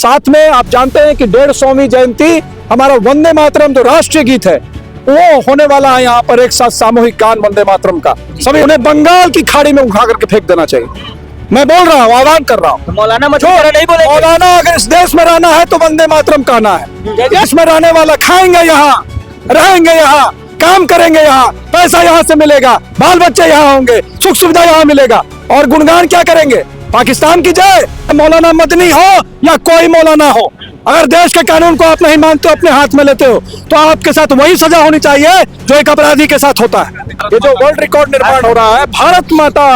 साथ में आप जानते हैं कि 150वीं जयंती हमारा वंदे मातरम जो राष्ट्रीय गीत है वो होने वाला है यहाँ पर एक साथ सामूहिक गान वंदे मातरम का। सभी उन्हें बंगाल की खाड़ी में उठा करके फेंक देना चाहिए। मैं बोल रहा हूँ, आह्वान कर रहा हूँ। मौलाना नहीं बोले। मौलाना अगर इस देश में रहना है तो वंदे मातरम कहना है। देश में रहने वाला खाएंगे यहाँ, रहेंगे यहाँ, काम करेंगे यहाँ, पैसा यहाँ से मिलेगा, बाल बच्चे यहाँ होंगे, सुख सुविधा यहाँ मिलेगा, और गुणगान क्या करेंगे? पाकिस्तान की जय। मौलाना मदनी हो या कोई मौलाना हो, अगर देश के कानून को आप नहीं मानते हो, अपने हाथ में लेते हो, तो आपके साथ वही सजा होनी चाहिए जो एक अपराधी के साथ होता है। ये जो वर्ल्ड रिकॉर्ड निर्माण हो रहा है, भारत माता,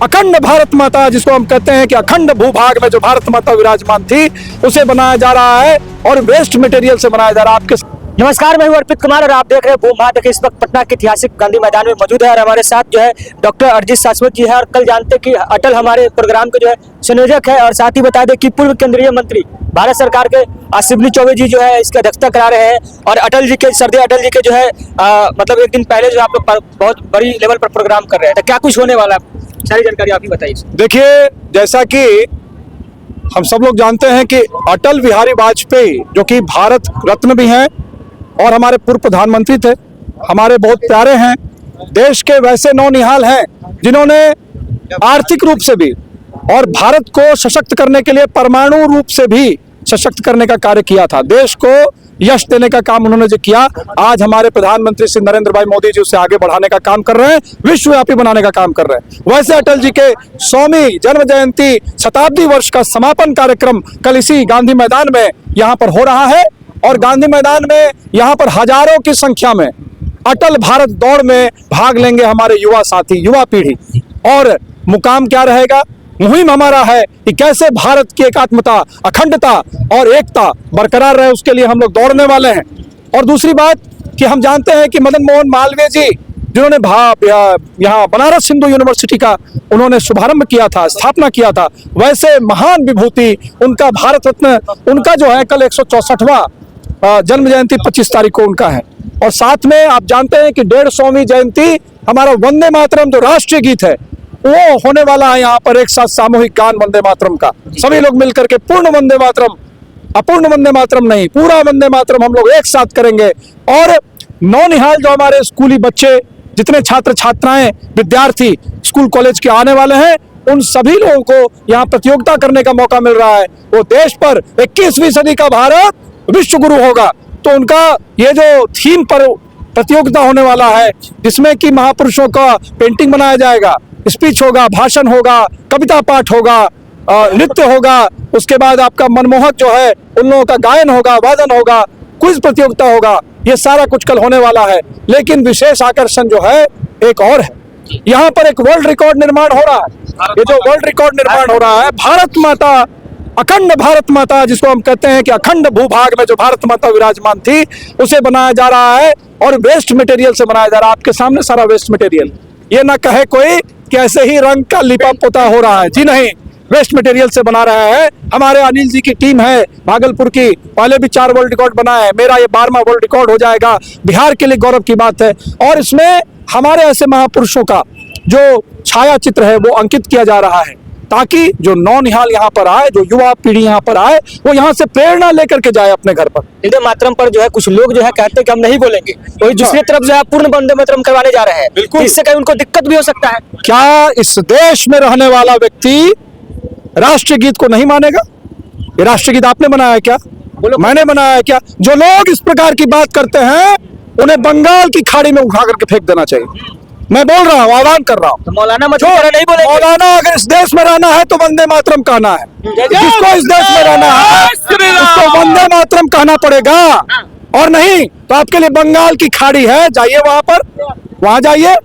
अखंड भारत माता जिसको हम कहते हैं कि अखंड भूभाग में जो भारत माता विराजमान थी, उसे बनाया जा रहा है और वेस्ट मटेरियल से बनाया जा रहा है। आपके नमस्कार, मैं हूं अर्पित कुमार और आप देख रहे हैं भूम भारत। इस वक्त पटना के ऐतिहासिक गांधी मैदान में मौजूद है और हमारे साथ जो है डॉक्टर अरिजीत शाश्वत जी है। और कल जानते कि अटल हमारे प्रोग्राम के जो है संयोजक है, और साथ ही बता दें कि पूर्व केंद्रीय मंत्री भारत सरकार के शिवनी चौबे जी जो है इसकी अध्यक्षता करा रहे हैं। और अटल जी के सरदे अटल जी के जो है मतलब एक दिन पहले जो आप लोग बहुत बड़ी लेवल पर प्रोग्राम कर रहे हैं, तो क्या कुछ होने वाला है, सारी जानकारी आप ही बताइए। देखिए, जैसा कि हम सब लोग जानते हैं कि अटल बिहारी वाजपेयी जो कि भारत रत्न भी हैं और हमारे पूर्व प्रधानमंत्री थे, हमारे बहुत प्यारे हैं, देश के वैसे नौनिहाल हैं जिन्होंने आर्थिक रूप से भी और भारत को सशक्त करने के लिए परमाणु रूप से भी सशक्त करने का कार्य किया था। देश को यश देने का काम उन्होंने जो किया, आज हमारे प्रधानमंत्री श्री नरेंद्र भाई मोदी जी उसे आगे बढ़ाने का काम कर रहे हैं, विश्वव्यापी बनाने का काम कर रहे हैं। वैसे अटल जी के 100वीं जन्म जयंती शताब्दी वर्ष का समापन कार्यक्रम कल इसी गांधी मैदान में यहाँ पर हो रहा है, और गांधी मैदान में यहाँ पर हजारों की संख्या में अटल भारत दौड़ में भाग लेंगे हमारे युवा साथी, युवा पीढ़ी। और मुकाम क्या रहेगा? मुहिम हमारा है कि कैसे भारत की एकात्मता, अखंडता और एकता बरकरार रहे, उसके लिए हम लोग दौड़ने वाले हैं। और दूसरी बात कि हम जानते हैं कि मदन मोहन मालवीय जी जिन्होंने यहाँ बनारस हिंदू यूनिवर्सिटी का उन्होंने शुभारंभ किया था, स्थापना किया था, वैसे महान विभूति उनका भारत रत्न उनका जो है कल 164वां जन्म जयंती 25 तारीख को उनका है। और साथ में आप जानते हैं कि 150वीं जयंती हमारा वंदे मातरम जो राष्ट्रीय गीत है वो होने वाला है यहाँ पर एक साथ सामूहिक गान वंदे मातरम का। सभी लोग मिलकर के पूर्ण वंदे मातरम, अपूर्ण वंदे मातरम नहीं, पूरा वंदे मातरम हम लोग एक साथ करेंगे। और नौनिहाल जो हमारे स्कूली बच्चे, जितने छात्र छात्राएं, विद्यार्थी स्कूल कॉलेज के आने वाले हैं, उन सभी लोगों को यहाँ प्रतियोगिता करने का मौका मिल रहा है। वो देश पर 21वीं सदी का भारत विश्व गुरु होगा, तो उनका ये जो थीम पर प्रतियोगिता होने वाला है, जिसमें कि महापुरुषों का पेंटिंग बनाया जाएगा, स्पीच होगा, भाषण होगा, कविता पाठ होगा, नृत्य होगा, उसके बाद आपका मनमोहक जो है उन लोगों का गायन होगा, वादन होगा, क्विज प्रतियोगिता होगा, ये सारा कुछ कल होने वाला है। लेकिन विशेष आकर्षण जो है एक और है, यहाँ पर एक वर्ल्ड रिकॉर्ड निर्माण हो रहा है। ये जो वर्ल्ड रिकॉर्ड निर्माण हो रहा है, भारत माता, अखंड भारत माता जिसको हम कहते हैं कि अखंड भूभाग में जो भारत माता विराजमान थी, उसे बनाया जा रहा है और वेस्ट मटेरियल से बनाया जा रहा है। आपके सामने सारा वेस्ट मटेरियल, ये ना कहे कोई कि ऐसे ही रंग का लिपा पोता हो रहा है, जी नहीं, वेस्ट मटेरियल से बना रहा है। हमारे अनिल जी की टीम है भागलपुर की, पहले भी 4 वर्ल्ड रिकॉर्ड बनाया है, मेरा ये 12वां वर्ल्ड रिकॉर्ड हो जाएगा। बिहार के लिए गौरव की बात है। और इसमें हमारे ऐसे महापुरुषों का जो छाया चित्र है वो अंकित किया जा रहा है, ताकि जो नौनिहाल यहाँ पर आए, जो युवा पीढ़ी यहाँ पर आए, वो यहाँ से प्रेरणा लेकर के जाए अपने घर पर। वंदे मातरम पर जो है कुछ लोग जो है कहते हैं कि हम नहीं बोलेंगे, वही दूसरी तरफ जो है पूर्ण वंदे मातरम करवाने जा रहे हैं। बिल्कुल, इससे कहीं उनको दिक्कत भी हो सकता है। क्या इस देश में रहने वाला व्यक्ति राष्ट्रीय गीत को नहीं मानेगा? ये राष्ट्रीय गीत आपने बनाया है क्या? मैंने बनाया है क्या? जो लोग इस प्रकार की बात करते हैं उन्हें बंगाल की खाड़ी में उठा करके फेंक देना चाहिए। मैं बोल रहा हूँ, आह्वान कर रहा हूँ। तो मौलाना नहीं बोले। मौलाना अगर इस देश में रहना है तो वंदे मातरम कहना है। जिसको इस देश में रहना है उसको वंदे मातरम कहना पड़ेगा, और नहीं तो आपके लिए बंगाल की खाड़ी है, जाइए वहां पर, वहां जाइए।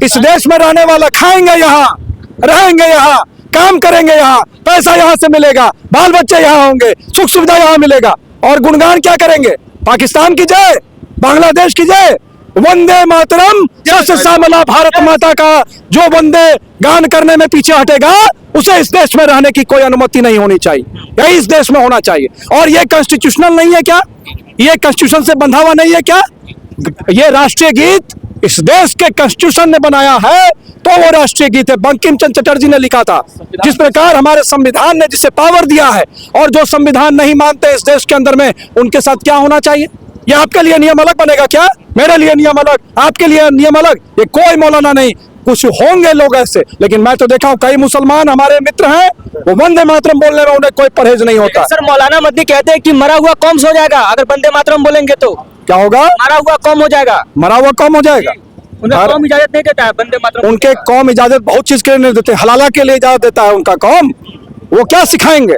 इस देश में रहने वाला खाएंगे यहाँ, रहेंगे यहाँ, काम करेंगे यहाँ, पैसा यहाँ से मिलेगा, बाल बच्चे यहाँ होंगे, सुख सुविधा यहाँ मिलेगा, और गुणगान क्या करेंगे? पाकिस्तान की जय, बांग्लादेश की जय, वंदे मातरम। जैसे सामला भारत माता का जो वंदे गान करने में पीछे हटेगा, उसे इस देश में रहने की कोई अनुमति नहीं होनी चाहिए, यही इस देश में होना चाहिए। और ये कॉन्स्टिट्यूशनल नहीं है क्या? ये कॉन्स्टिट्यूशन से बंधा हुआ नहीं है क्या? ये राष्ट्रीय गीत इस देश के कॉन्स्टिट्यूशन ने बनाया है तो वो राष्ट्रीय गीत है, बंकिम चंद्र चटर्जी ने लिखा था। जिस प्रकार हमारे संविधान ने जिसे पावर दिया है, और जो संविधान नहीं मानते इस देश के अंदर में, उनके साथ क्या होना चाहिए? ये आपके लिए नियम अलग बनेगा क्या? मेरे लिए नियम अलग, आपके लिए नियम अलग? ये कोई मौलाना नहीं, कुछ होंगे लोग ऐसे, लेकिन मैं तो देखा हूं कई मुसलमान हमारे मित्र हैं, वो वंदे मातरम बोलने में उन्हें कोई परहेज नहीं होता। सर मौलाना मदनी कहते हैं कि मरा हुआ कौम सो जाएगा अगर वंदे मातरम बोलेंगे तो। क्या होगा? मरा हुआ कौम हो जाएगा। मरा हुआ कौम हो जाएगा। उन्हें कौम इजाजत नहीं देता है वंदे मातरम। उनके कौम इजाजत बहुत चीज के लिए नहीं देते, हलाला के लिए इजाजत देता है उनका कौम। वो क्या सिखाएंगे?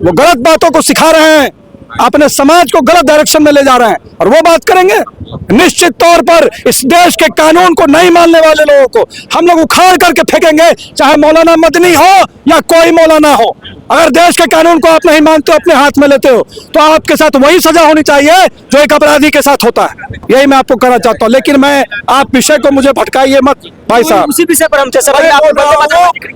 वो गलत बातों को सिखा रहे हैं, अपने समाज को गलत डायरेक्शन में ले जा रहे हैं, और वो बात करेंगे। निश्चित तौर पर इस देश के कानून को नहीं मानने वाले लोगों को हम लोग उखाड़ करके फेंकेंगे, चाहे मौलाना मदनी हो या कोई मौलाना हो। अगर देश के कानून को आप नहीं मानते हो, अपने हाथ में लेते हो, तो आपके साथ वही सजा होनी चाहिए जो एक अपराधी के साथ होता है। यही मैं आपको कहना चाहता हूँ, लेकिन मैं आप विषय को मुझे भटकाइए मत भाई साहब। उसी विषय पर हम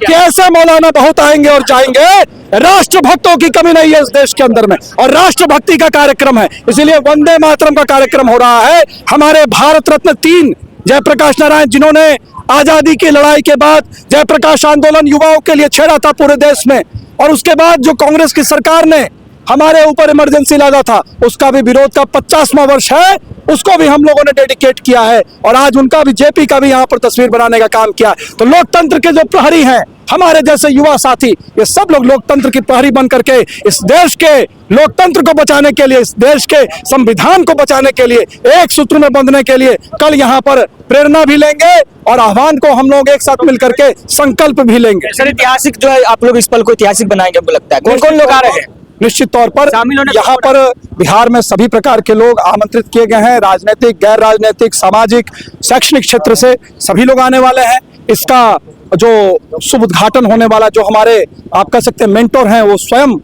कैसे मौलाना बहुत आएंगे और जाएंगे, राष्ट्रभक्तों की कमी नहीं है इस देश के अंदर में, और राष्ट्रभक्ति का कार्यक्रम है, इसीलिए वंदे मातरम का कार्यक्रम हो रहा है। हमारे भारत रत्न 3 जयप्रकाश नारायण, जिन्होंने आजादी की लड़ाई के बाद जयप्रकाश आंदोलन युवाओं के लिए छेड़ा था पूरे देश में, और उसके बाद जो कांग्रेस की सरकार ने हमारे ऊपर इमरजेंसी लगा था, उसका भी विरोध का 50वां वर्ष है, उसको भी हम लोगों ने डेडिकेट किया है, और आज उनका भी, जेपी का भी यहाँ पर तस्वीर बनाने का काम किया। तो लोकतंत्र के जो प्रहरी हैं, हमारे जैसे युवा साथी, ये सब लोग लोकतंत्र की प्रहरी बन करके इस देश के लोकतंत्र को बचाने के लिए, इस देश के संविधान को बचाने के लिए, एक सूत्र में बंधने के लिए कल यहाँ पर प्रेरणा भी लेंगे, और आह्वान को हम लोग एक साथ मिलकर के संकल्प भी लेंगे। सर ऐतिहासिक जो है, आप लोग इस पल को ऐतिहासिक बनाएंगे, हमको लगता है। कौन कौन लोग आ रहे हैं? निश्चित तौर पर यहाँ पर बिहार में सभी प्रकार के लोग आमंत्रित किए गए हैं, राजनीतिक, गैर राजनीतिक, सामाजिक, शैक्षणिक क्षेत्र से सभी लोग आने वाले हैं। इसका जो शुभ उद्घाटन होने वाला, जो हमारे आप कह सकते हैं मेंटोर हैं, वो स्वयं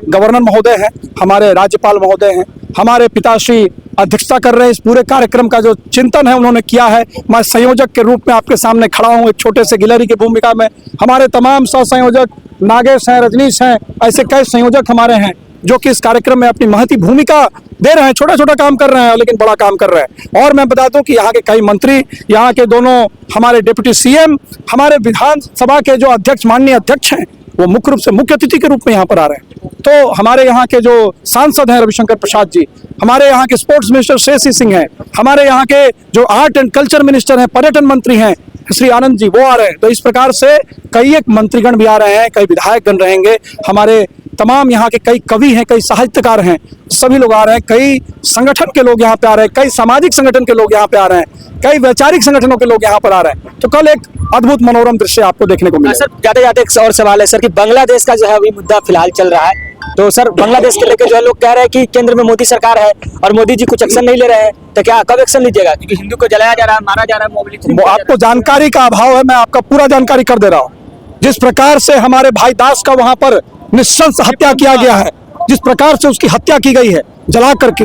गवर्नर महोदय हैं, हमारे राज्यपाल महोदय हैं, हमारे पिताश्री अध्यक्षता कर रहे हैं। इस पूरे कार्यक्रम का जो चिंतन है उन्होंने किया है। मैं संयोजक के रूप में आपके सामने खड़ा हूँ, एक छोटे से गिलहरी की भूमिका में। हमारे तमाम सह संयोजक नागेश हैं, रजनीश हैं, ऐसे कई संयोजक हमारे हैं जो कि इस कार्यक्रम में अपनी महती भूमिका दे रहे हैं। छोटा छोटा काम कर रहे हैं, लेकिन बड़ा काम कर रहे हैं। और मैं बता दूं कि यहाँ के कई मंत्री, यहाँ के दोनों हमारे डिप्टी सीएम, हमारे विधानसभा के जो अध्यक्ष, माननीय अध्यक्ष हैं, वो मुख्य रूप से मुख्य अतिथि के रूप में यहाँ पर आ रहे हैं। तो हमारे यहाँ के जो सांसद हैं रविशंकर प्रसाद जी, हमारे यहाँ के स्पोर्ट्स मिनिस्टर श्रेयसी सिंह हैं, हमारे यहाँ के जो आर्ट एंड कल्चर मिनिस्टर हैं, पर्यटन मंत्री हैं श्री आनंद जी, वो आ रहे हैं। तो इस प्रकार से कई एक मंत्रीगण भी आ रहे हैं, कई विधायकगण रहेंगे, हमारे तमाम यहाँ के कई कवि हैं, कई साहित्यकार हैं, सभी लोग आ रहे हैं, कई संगठन के लोग यहाँ पे आ रहे हैं, कई सामाजिक संगठन के लोग यहाँ पे आ रहे हैं, कई वैचारिक संगठनों के लोग यहाँ पर आ रहे हैं। तो कल एक अद्भुत मनोरम दृश्य आपको देखने को मिलेगा। सर जाते जाते एक और सवाल है सर कि बांग्लादेश का जो है अभी मुद्दा फिलहाल चल रहा है, तो सर बांग्लादेश के लेकर जो है लोग कह रहे हैं कि केंद्र में मोदी सरकार है और मोदी जी कुछ एक्शन नहीं ले रहे हैं, तो क्या कब एक्शन लीजिएगा? क्योंकि हिंदू को जलाया जा रहा है, मारा जा रहा है, मोबिलिटी। आपको जानकारी का अभाव है, मैं आपका पूरा जानकारी कर दे रहा हूँ। जिस प्रकार से हमारे भाई दास का वहां पर निशंस हत्या किया गया है, जिस प्रकार से उसकी हत्या की गई है जला करके,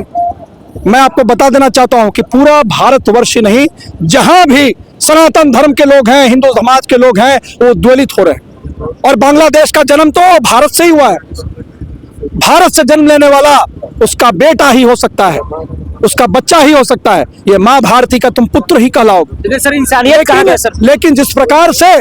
मैं आपको बता देना चाहता हूं कि पूरा भारतवर्ष ही नहीं, जहां भी सनातन धर्म के लोग हैं, हिंदू समाज के लोग हैं, वो द्वेलित हो रहे हैं। और बांग्लादेश का जन्म तो भारत से ही हुआ है। भारत से जन्म लेने वाला उसका बेटा ही हो सकता है, उसका बच्चा ही हो सकता है। ये माँ भारती का तुम पुत्र ही कहलाओगे। सर इंसानियत कहाँ है सर? लेकिन जिस प्रकार से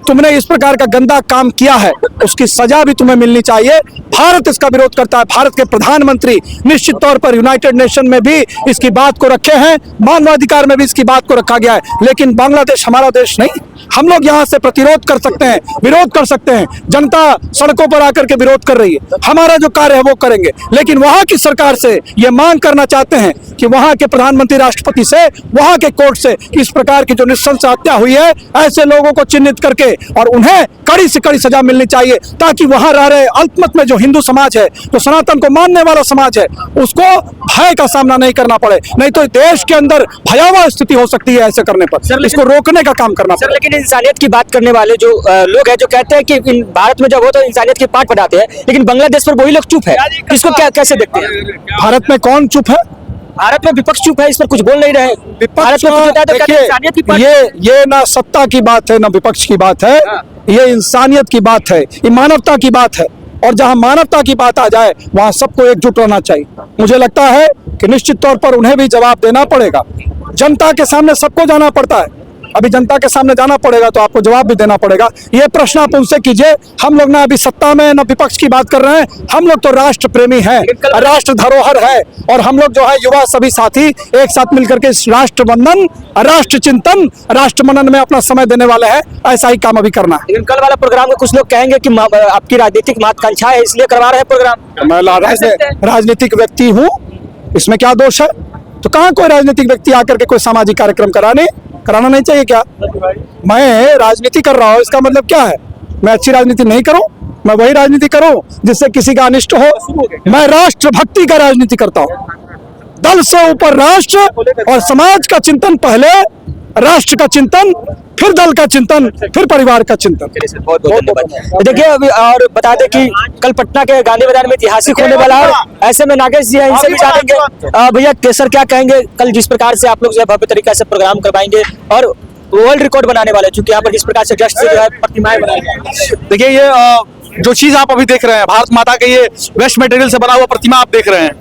तुमने इस प्रकार का गंदा काम किया है, उसकी सजा भी तुम्हें मिलनी चाहिए। भारत इसका विरोध करता है। भारत के प्रधानमंत्री निश्चित तौर पर यूनाइटेड नेशन में भी इसकी बात को रखे हैं, मानवाधिकार में भी इसकी बात को रखा गया है। लेकिन बांग्लादेश हमारा देश नहीं। हम लोग यहाँ से प्रतिरोध कर सकते हैं, विरोध कर सकते हैं। जनता सड़कों पर आकर के विरोध कर रही है, हमारा जो कार्य है वो करेंगे। लेकिन वहां की सरकार से ये मांग करना चाहते हैं कि वहां के प्रधानमंत्री, राष्ट्रपति से, वहां के कोर्ट से इस प्रकार की जो निशंस हत्या हुई है, ऐसे लोगों को चिन्हित करके और उन्हें कड़ी से कड़ी सजा मिलनी चाहिए, ताकि वहां रह रहे अल्पमत में जो हिंदू समाज है, जो सनातन को मानने वाला समाज है, उसको भय का सामना नहीं करना पड़े। नहीं तो देश के अंदर भयावह स्थिति हो सकती है ऐसे करने पर। इसको रोकने का काम करना पड़ेगा। लेकिन इंसानियत की बात करने वाले जो लोग हैं, जो कहते हैं कि भारत में जब हो तो इंसानियत की पाठ पढ़ाते हैं, लेकिन बांग्लादेश पर वही लोग चुप है। इसको क्या कैसे देखते हैं? भारत में कौन चुप है? भारत में विपक्ष चुप है, इस पर कुछ बोल नहीं रहे। भारत में कुछ होता है तो कहते हैं इंसानियत की पाठ। ये ना सत्ता की बात है, ना विपक्ष की बात है, ये इंसानियत की बात है, ये मानवता की बात है। और जहां मानवता की बात आ जाए, वहां सबको एकजुट रहना चाहिए। मुझे लगता है कि निश्चित तौर पर उन्हें भी जवाब देना पड़ेगा। जनता के सामने सबको जाना पड़ता है। अभी जनता के सामने जाना पड़ेगा तो आपको जवाब भी देना पड़ेगा। ये प्रश्न आप उनसे कीजिए। हम लोग ना अभी सत्ता में ना विपक्ष की बात कर रहे हैं, हम लोग तो राष्ट्र प्रेमी हैं, राष्ट्र धरोहर है, और हम लोग जो है युवा सभी साथी एक साथ मिलकर के इस राष्ट्र बंधन, राष्ट्र चिंतन, राष्ट्र मनन में अपना समय देने वाले हैं। ऐसा ही काम अभी करना है। लेकिन कल वाला प्रोग्राम में कुछ लोग कहेंगे कि आपकी राजनीतिक महत्वाकांक्षा है इसलिए करवा रहे हैं प्रोग्राम। मैं राजनीतिक व्यक्ति हूँ, इसमें क्या दोष है? तो कहाँ कोई राजनीतिक व्यक्ति आकर के कोई सामाजिक कार्यक्रम कराना नहीं चाहिए क्या? मैं राजनीति कर रहा हूँ, इसका मतलब क्या है? मैं अच्छी राजनीति नहीं करूं? मैं वही राजनीति करूं जिससे किसी का अनिष्ट हो। मैं राष्ट्र भक्ति का राजनीति करता हूं। दल से ऊपर राष्ट्र और समाज का चिंतन पहले, राष्ट्र का चिंतन, फिर दल का चिंतन, फिर परिवार का चिंतन। बहुत बहुत धन्यवाद। देखिए अभी और बता दें कि कल पटना के गांधी मैदान में ऐतिहासिक होने वाला है, ऐसे में नागेश जी हैं, इनसे भी जानेंगे। भैया केसर क्या कहेंगे, कल जिस प्रकार से आप लोग जो है भव्य तरीके से प्रोग्राम करवाएंगे और वर्ल्ड रिकॉर्ड बनाने वाले, चूंकि यहाँ पर जिस प्रकार से जस्ट से जो है प्रतिमाएं बनाई। देखिए ये जो चीज आप अभी देख रहे हैं, भारत माता के ये वेस्ट मटेरियल से बना हुआ प्रतिमा आप देख रहे हैं,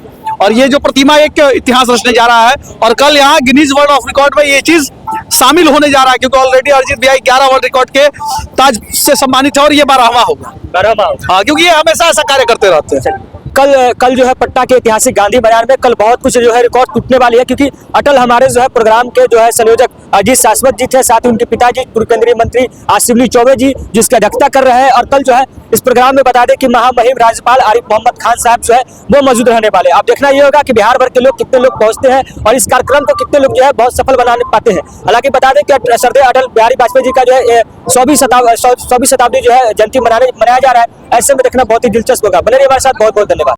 और ये जो प्रतिमा एक इतिहास रचने जा रहा है, और कल यहाँ गिनीज वर्ल्ड ऑफ रिकॉर्ड में ये चीज शामिल होने जा रहा है, क्योंकि ऑलरेडी अरिजीत भैया 11 वर्ल्ड रिकॉर्ड के ताज से सम्मानित है, और ये 12वां होगा। हाँ, क्योंकि ये हमेशा ऐसा कार्य करते रहते हैं। कल जो है पटना के ऐतिहासिक गांधी मैदान में कल बहुत कुछ जो है रिकॉर्ड टूटने वाली है, क्योंकि अटल हमारे जो है प्रोग्राम के जो है संयोजक अजीत शाश्वत जी थे, साथ ही उनके पिताजी पूर्व केंद्रीय मंत्री आसिफ चौबे जी जिसकी अध्यक्षता कर रहे हैं। और कल जो है इस प्रोग्राम में बता दें कि महामहिम राज्यपाल आरिफ मोहम्मद खान साहब जो है वो मौजूद रहने वाले। अब देखना ये होगा कि बिहार भर के लोग कितने लोग पहुंचते हैं और इस कार्यक्रम को कितने लोग जो है बहुत सफल बनाने पाते हैं। हालांकि बता दें कि सरदार अटल बिहारी वाजपेयी जी का जो है 100वीं शताब्दी जो है जयंती मनाया जा रहा है, ऐसे में देखना बहुत ही दिलचस्प होगा। बने रहिए हमारे साथ, बहुत बहुत धन्यवाद।